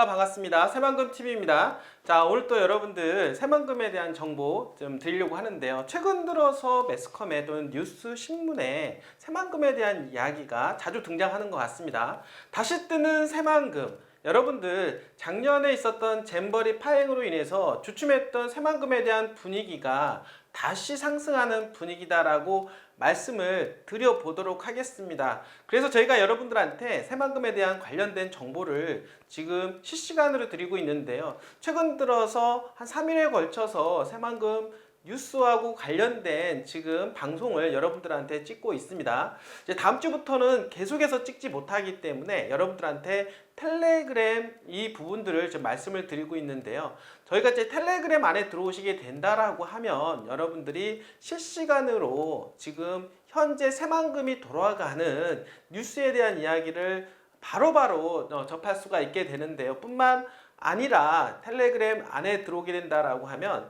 반갑습니다. 새만금TV입니다. 자, 오늘 또 여러분들 새만금에 대한 정보 좀 드리려고 하는데요. 최근 들어서 매스컴에 또는 뉴스 신문에 새만금에 대한 이야기가 자주 등장하는 것 같습니다. 다시 뜨는 새만금. 여러분들 작년에 있었던 잼버리 파행으로 인해서 주춤했던 새만금에 대한 분위기가 다시 상승하는 분위기다라고 말씀을 드려보도록 하겠습니다. 그래서 저희가 여러분들한테 새만금에 대한 관련된 정보를 지금 실시간으로 드리고 있는데요. 최근 들어서 한 3일에 걸쳐서 새만금 뉴스하고 관련된 지금 방송을 여러분들한테 찍고 있습니다. 이제 다음 주부터는 계속해서 찍지 못하기 때문에 여러분들한테 텔레그램 이 부분들을 좀 말씀을 드리고 있는데요. 저희가 이제 텔레그램 안에 들어오시게 된다라고 하면 여러분들이 실시간으로 지금 현재 새만금이 돌아가는 뉴스에 대한 이야기를 바로바로 접할 수가 있게 되는데요. 뿐만 아니라 텔레그램 안에 들어오게 된다라고 하면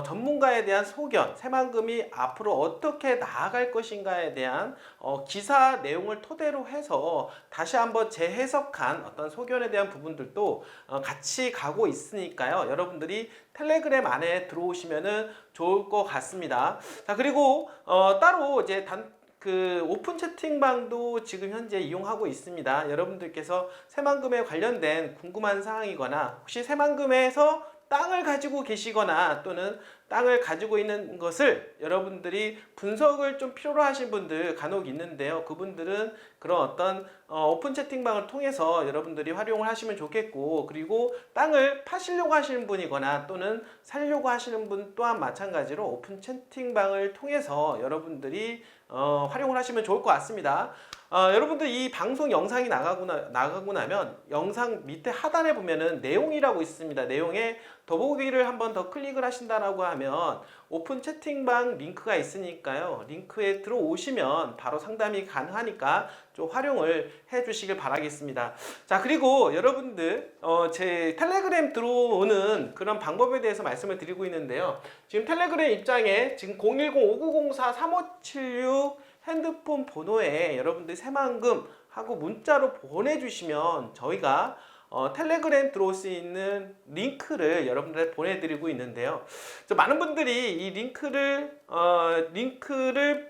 전문가에 대한 소견, 새만금이 앞으로 어떻게 나아갈 것인가에 대한 기사 내용을 토대로 해서 다시 한번 재해석한 어떤 소견에 대한 부분들도 같이 가고 있으니까요. 여러분들이 텔레그램 안에 들어오시면은 좋을 것 같습니다. 자, 그리고 따로 이제 오픈 채팅방도 지금 현재 이용하고 있습니다. 여러분들께서 새만금에 관련된 궁금한 사항이거나 혹시 새만금에서 땅을 가지고 계시거나 또는 땅을 가지고 있는 것을 여러분들이 분석을 좀 필요로 하신 분들 간혹 있는데요. 그분들은 그런 어떤 오픈 채팅방을 통해서 여러분들이 활용을 하시면 좋겠고, 그리고 땅을 파시려고 하시는 분이거나 또는 살려고 하시는 분 또한 마찬가지로 오픈 채팅방을 통해서 여러분들이 활용을 하시면 좋을 것 같습니다. 여러분들 이 방송 영상이 나가고 나면 영상 밑에 하단에 보면은 내용이라고 있습니다. 내용에 더보기를 한번 더 클릭을 하신다라고 하면 오픈 채팅방 링크가 있으니까요. 링크에 들어오시면 바로 상담이 가능하니까 좀 활용을 해 주시길 바라겠습니다. 자, 그리고 여러분들 제 텔레그램 들어오는 그런 방법에 대해서 말씀을 드리고 있는데요. 지금 텔레그램 입장에 지금 010-5904-3576 핸드폰 번호에 여러분들 새만금 하고 문자로 보내주시면 저희가 텔레그램 들어올 수 있는 링크를 여러분들한테 보내드리고 있는데요. 많은 분들이 이 링크를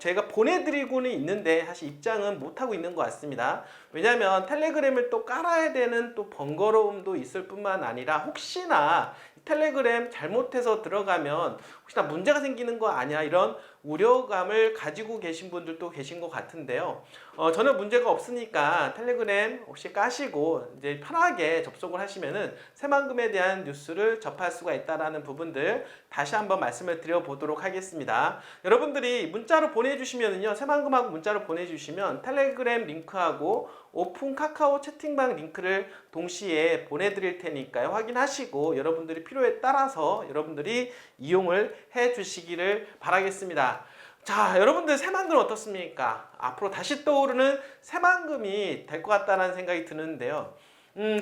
제가 보내드리고는 있는데 사실 입장은 못하고 있는 것 같습니다. 왜냐하면 텔레그램을 또 깔아야 되는 또 번거로움도 있을 뿐만 아니라 혹시나 텔레그램 잘못해서 들어가면 혹시나 문제가 생기는 거 아니야, 이런 우려감을 가지고 계신 분들도 계신 것 같은데요. 저는 문제가 없으니까 텔레그램 혹시 까시고 이제 편하게 접속을 하시면은 새만금에 대한 뉴스를 접할 수가 있다라는 부분들 다시 한번 말씀을 드려보도록 하겠습니다. 여러분들이 문자로 보내주시면은요, 새만금하고 문자로 보내주시면 텔레그램 링크하고 오픈 카카오 채팅방 링크를 동시에 보내드릴 테니까요. 확인하시고 여러분들이 필요에 따라서 여러분들이 이용을 해 주시기를 바라겠습니다. 자, 여러분들 새만금 어떻습니까? 앞으로 다시 떠오르는 새만금이 될 것 같다는 생각이 드는데요.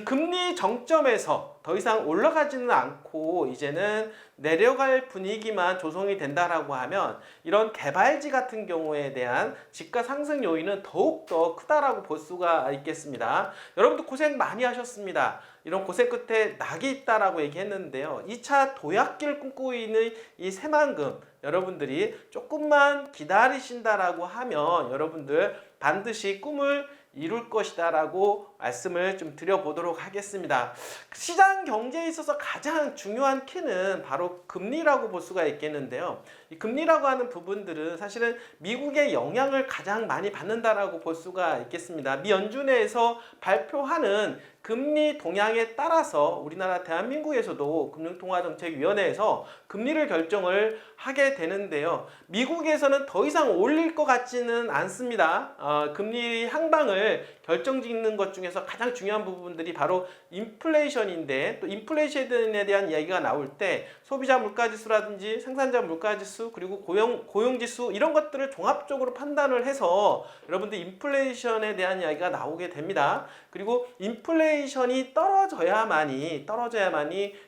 금리 정점에서 더 이상 올라가지는 않고 이제는 내려갈 분위기만 조성이 된다라고 하면 이런 개발지 같은 경우에 대한 집가 상승 요인은 더욱더 크다라고 볼 수가 있겠습니다. 여러분들 고생 많이 하셨습니다. 이런 고생 끝에 낙이 있다라고 얘기했는데요. 2차 도약기를 꿈꾸고 있는 이 새만금, 여러분들이 조금만 기다리신다라고 하면 여러분들 반드시 꿈을 이룰 것이다 라고 말씀을 좀 드려보도록 하겠습니다. 시장 경제에 있어서 가장 중요한 키는 바로 금리라고 볼 수가 있겠는데요. 이 금리라고 하는 부분들은 사실은 미국의 영향을 가장 많이 받는다라고 볼 수가 있겠습니다. 미 연준회에서 발표하는 금리 동향에 따라서 우리나라 대한민국에서도 금융통화정책위원회에서 금리를 결정을 하게 되는데요. 미국에서는 더 이상 올릴 것 같지는 않습니다. 금리 향방을 결정짓는 것 중에서 가장 중요한 부분들이 바로 인플레이션인데, 또 인플레이션에 대한 이야기가 나올 때 소비자 물가지수라든지 생산자 물가지수 그리고 고용지수 이런 것들을 종합적으로 판단을 해서 여러분들 인플레이션에 대한 이야기가 나오게 됩니다. 그리고 인플레이션이 떨어져야만이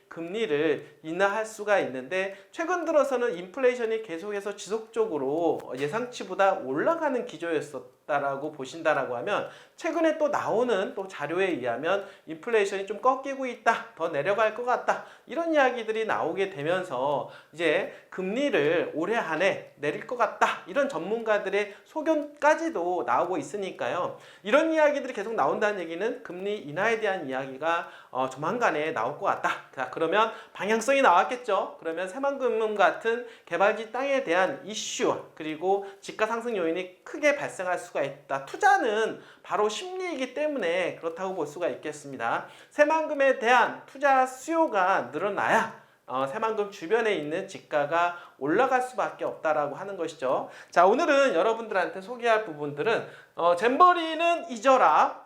금리를 인하할 수가 있는데, 최근 들어서는 인플레이션이 계속해서 지속적으로 예상치보다 올라가는 기조였었죠. 없다라고 보신다라고 하면 최근에 또 나오는 또 자료에 의하면 인플레이션이 좀 꺾이고 있다, 더 내려갈 것 같다, 이런 이야기들이 나오게 되면서 이제 금리를 올해 안에 내릴 것 같다, 이런 전문가들의 소견까지도 나오고 있으니까요. 이런 이야기들이 계속 나온다는 얘기는 금리 인하에 대한 이야기가 조만간에 나올 것 같다. 자, 그러면 방향성이 나왔겠죠. 그러면 새만금 같은 개발지 땅에 대한 이슈, 그리고 집가 상승 요인이 크게 발생할 수가 있다. 투자는 바로 심리이기 때문에 그렇다고 볼 수가 있겠습니다. 새만금에 대한 투자 수요가 늘어나야 새만금 주변에 있는 지가가 올라갈 수밖에 없다라고 하는 것이죠. 자, 오늘은 여러분들한테 소개할 부분들은 잼버리는 잊어라,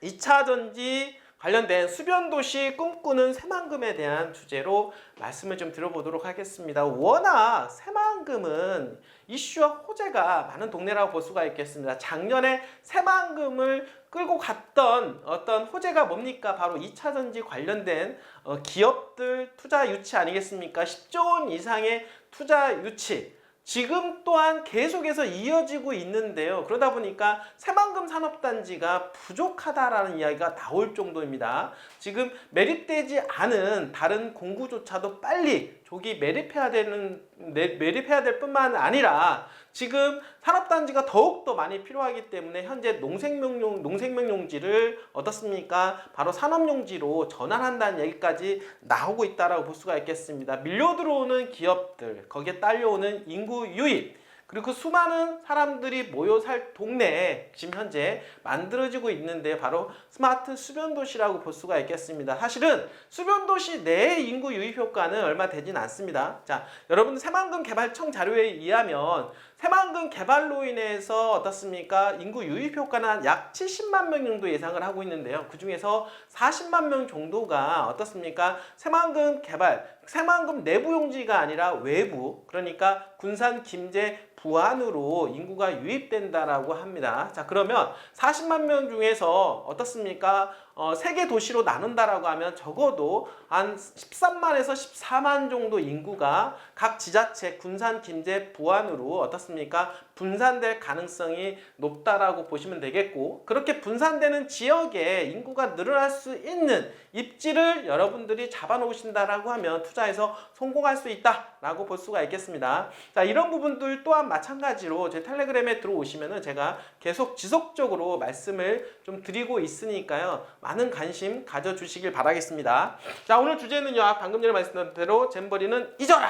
2차전지 관련된 수변도시 꿈꾸는 새만금에 대한 주제로 말씀을 좀 드려보도록 하겠습니다. 워낙 새만금은 이슈와 호재가 많은 동네라고 볼 수가 있겠습니다. 작년에 새만금을 끌고 갔던 어떤 호재가 뭡니까? 바로 2차전지 관련된 기업들 투자 유치 아니겠습니까? 10조 원 이상의 투자 유치. 지금 또한 계속해서 이어지고 있는데요. 그러다 보니까 새만금 산업단지가 부족하다라는 이야기가 나올 정도입니다. 지금 매립되지 않은 다른 공구조차도 빨리 조기 매립해야 될 뿐만 아니라 지금 산업단지가 더욱더 많이 필요하기 때문에 현재 농생명용지를 어떻습니까? 바로 산업용지로 전환한다는 얘기까지 나오고 있다고 볼 수가 있겠습니다. 밀려 들어오는 기업들, 거기에 딸려오는 인구 유입, 그리고 그 수많은 사람들이 모여 살 동네에 지금 현재 만들어지고 있는데 바로 스마트 수변도시라고 볼 수가 있겠습니다. 사실은 수변도시 내의 인구 유입 효과는 얼마 되진 않습니다. 자, 여러분들 새만금 개발청 자료에 의하면 새만금 개발로 인해서 어떻습니까? 인구 유입 효과는 약 70만 명 정도 예상을 하고 있는데요. 그 중에서 40만 명 정도가 어떻습니까? 새만금 개발, 새만금 내부 용지가 아니라 외부, 그러니까 군산, 김제, 부안으로 인구가 유입된다라고 합니다. 자, 그러면 40만 명 중에서 어떻습니까? 3개 도시로 나눈다라고 하면 적어도 한 13만에서 14만 정도 인구가 각 지자체 군산, 김제, 부안으로 어떻습니까? 분산될 가능성이 높다라고 보시면 되겠고, 그렇게 분산되는 지역에 인구가 늘어날 수 있는 입지를 여러분들이 잡아놓으신다라고 하면 투자에서 성공할 수 있다라고 볼 수가 있겠습니다. 자, 이런 부분들 또한 마찬가지로 제 텔레그램에 들어오시면은 제가 계속 지속적으로 말씀을 좀 드리고 있으니까요. 많은 관심 가져주시길 바라겠습니다. 자, 오늘 주제는요. 방금 전에 말씀드린 대로 잼버리는 잊어라!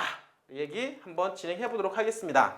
얘기 한번 진행해 보도록 하겠습니다.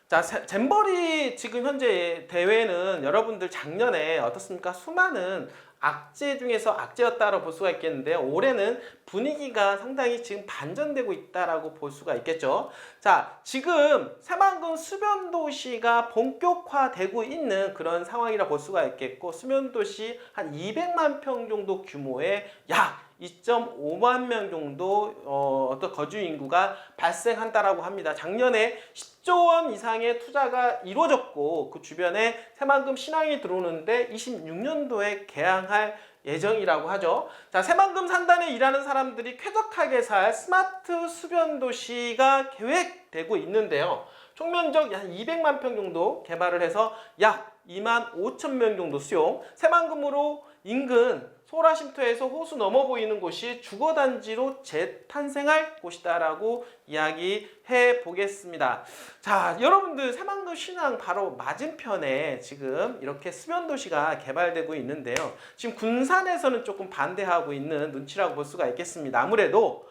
자, 잼버리 지금 현재 대회는 여러분들 작년에 어떻습니까? 수많은 악재 중에서 악재였다고 볼 수가 있겠는데요. 올해는 분위기가 상당히 지금 반전되고 있다라고 볼 수가 있겠죠. 자, 지금 새만금 수변도시가 본격화되고 있는 그런 상황이라 볼 수가 있겠고, 수변도시 한 200만 평 정도 규모의 약 2.5만 명 정도 어떤 거주 인구가 발생한다라고 합니다. 작년에 10조 원 이상의 투자가 이루어졌고 그 주변에 새만금 신항이 들어오는데 26년도에 개항할 예정이라고 하죠. 자, 새만금 산단에 일하는 사람들이 쾌적하게 살 스마트 수변 도시가 계획되고 있는데요. 총 면적 한 200만 평 정도 개발을 해서 약 2만 5천 명 정도 수용. 새만금으로 인근 소라 쉼터에서 호수 넘어 보이는 곳이 주거단지로 재탄생할 곳이다라고 이야기해 보겠습니다. 자, 여러분들 새만금 신항 바로 맞은편에 지금 이렇게 수변도시가 개발되고 있는데요. 지금 군산에서는 조금 반대하고 있는 눈치라고 볼 수가 있겠습니다. 아무래도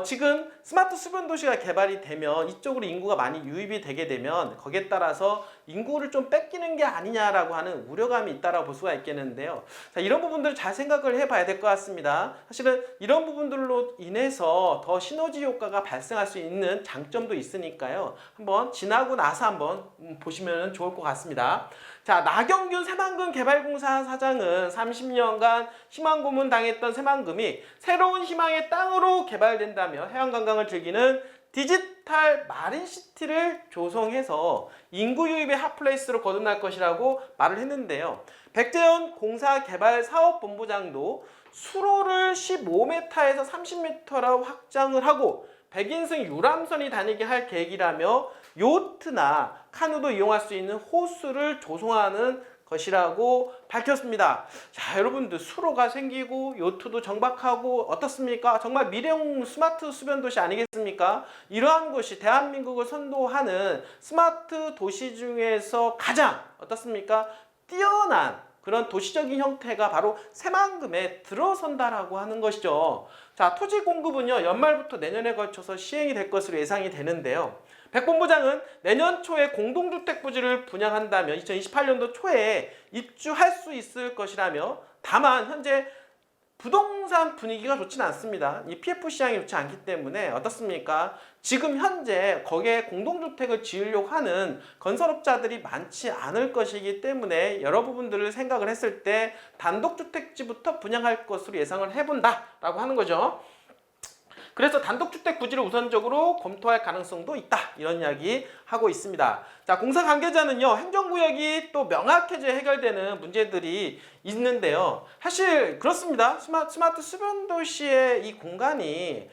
지금 스마트 수변도시가 개발이 되면 이쪽으로 인구가 많이 유입이 되게 되면 거기에 따라서 인구를 좀 뺏기는 게 아니냐라고 하는 우려감이 있다라고 볼 수가 있겠는데요. 자, 이런 부분들을 잘 생각을 해봐야 될 것 같습니다. 사실은 이런 부분들로 인해서 더 시너지 효과가 발생할 수 있는 장점도 있으니까요. 한번 지나고 나서 한번 보시면 좋을 것 같습니다. 자, 나경균 새만금 개발공사 사장은 30년간 희망 고문 당했던 새만금이 새로운 희망의 땅으로 개발된다며 해양관광을 즐기는 디지털 마린시티를 조성해서 인구 유입의 핫플레이스로 거듭날 것이라고 말을 했는데요. 백재현 공사개발사업본부장도 수로를 15m에서 30m로 확장을 하고 백인승 유람선이 다니게 할 계획이라며 요트나 카누도 이용할 수 있는 호수를 조성하는 것이라고 밝혔습니다. 자, 여러분들 수로가 생기고 요트도 정박하고 어떻습니까? 정말 미래형 스마트 수변 도시 아니겠습니까? 이러한 것이 대한민국을 선도하는 스마트 도시 중에서 가장 어떻습니까? 뛰어난 그런 도시적인 형태가 바로 새만금에 들어선다라고 하는 것이죠. 자, 토지 공급은요, 연말부터 내년에 걸쳐서 시행이 될 것으로 예상이 되는데요. 백본부장은 내년 초에 공동주택 부지를 분양한다면 2028년도 초에 입주할 수 있을 것이라며, 다만 현재 부동산 분위기가 좋지는 않습니다. 이 PF 시장이 좋지 않기 때문에 어떻습니까? 지금 현재 거기에 공동주택을 지으려고 하는 건설업자들이 많지 않을 것이기 때문에 여러 부분들을 생각을 했을 때 단독주택지부터 분양할 것으로 예상을 해본다라고 하는 거죠. 그래서 단독주택 부지를 우선적으로 검토할 가능성도 있다, 이런 이야기 하고 있습니다. 자, 공사 관계자는요, 행정구역이 또 명확해져 해결되는 문제들이 있는데요. 사실 그렇습니다. 스마트 수변도시의 이 공간이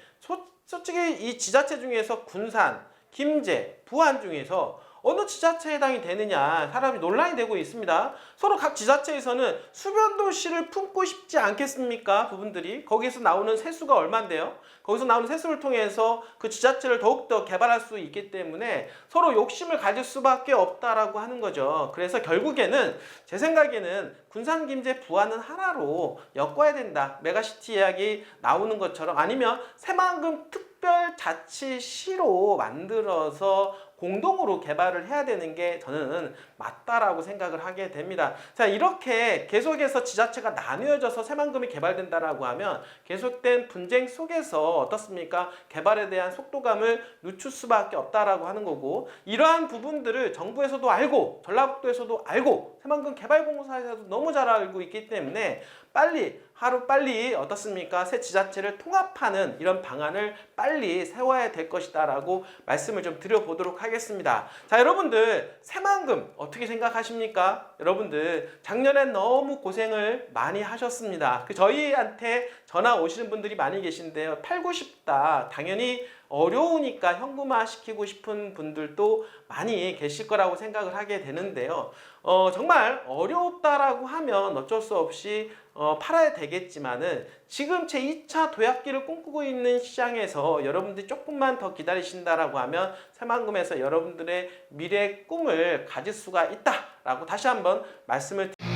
솔직히 이 지자체 중에서 군산, 김제, 부안 중에서 어느 지자체에 해당이 되느냐 사람이 논란이 되고 있습니다. 서로 각 지자체에서는 수변도시를 품고 싶지 않겠습니까? 부분들이 거기에서 나오는 세수가 얼만데요. 거기서 나오는 세수를 통해서 그 지자체를 더욱더 개발할 수 있기 때문에 서로 욕심을 가질 수밖에 없다라고 하는 거죠. 그래서 결국에는 제 생각에는 군산, 김제, 부안은 하나로 엮어야 된다. 메가시티 이야기 나오는 것처럼, 아니면 새만금 특별자치시로 만들어서 공동으로 개발을 해야 되는 게 저는 맞다라고 생각을 하게 됩니다. 자, 이렇게 계속해서 지자체가 나뉘어져서 새만금이 개발된다라고 하면 계속된 분쟁 속에서 어떻습니까? 개발에 대한 속도감을 늦출 수밖에 없다라고 하는 거고, 이러한 부분들을 정부에서도 알고 전라북도에서도 알고 새만금 개발공사에서도 너무 잘 알고 있기 때문에 하루빨리 어떻습니까? 새 지자체를 통합하는 이런 방안을 빨리 세워야 될 것이다 라고 말씀을 좀 드려보도록 하겠습니다. 자, 여러분들 새만금 어떻게 생각하십니까? 여러분들 작년엔 너무 고생을 많이 하셨습니다. 저희한테 전화 오시는 분들이 많이 계신데요. 팔고 싶다. 당연히 어려우니까 현금화 시키고 싶은 분들도 많이 계실 거라고 생각을 하게 되는데요. 정말 어렵다라고 하면 어쩔 수 없이 팔아야 되겠지만은 지금 제2차 도약기를 꿈꾸고 있는 시장에서 여러분들이 조금만 더 기다리신다라고 하면 새만금에서 여러분들의 미래의 꿈을 가질 수가 있다라고 다시 한번 말씀을 드립니다.